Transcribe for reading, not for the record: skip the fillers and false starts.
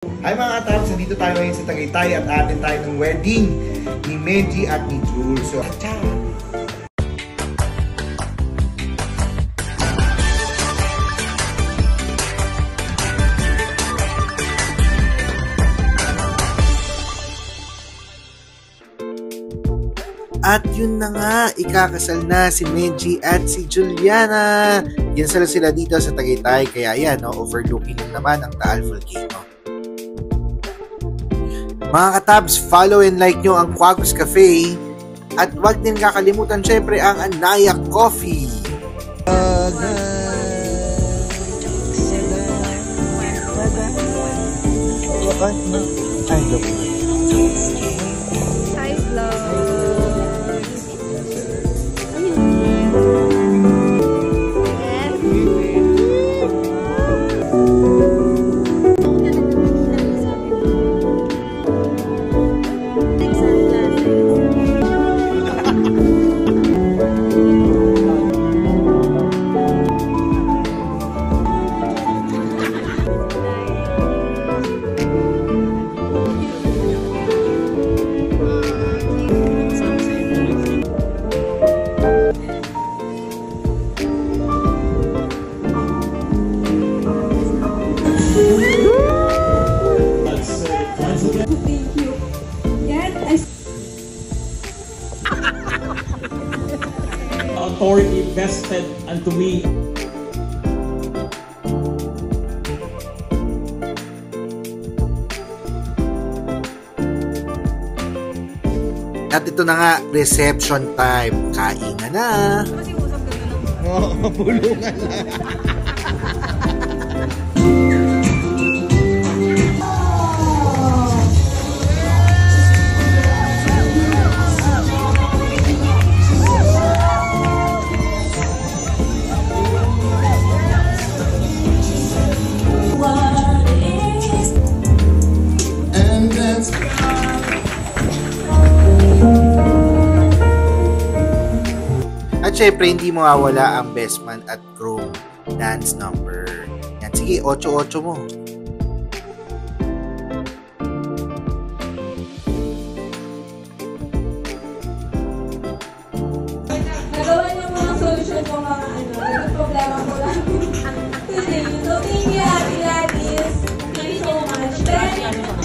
Hi mga katabs, nandito tayo ngayon sa Tagaytay at atin tayo ng wedding ni Menji at ni Jules. So, at yun na nga, ikakasal na si Menji at si Juliana. Yan sila dito sa Tagaytay, kaya yan, no, overlooking naman ang Taal Volcano. Mga katabs, follow and like nyo ang Quagos Cafe at wag din kakalimutan syempre ang Anaya Coffee. Hi vlog. Authority vested unto me. At ito na nga, reception time. Kain na. Kasi usap ka na lang. Oo, pulungan lang. At syempre, hindi mawawala ang best man at groom dance number. Yan, sige, 8-8 mo. Nagawa niyo mga solusyon ko mga yung problema ko lang. Today, so thank you, Ate Gladys. Thank you so much.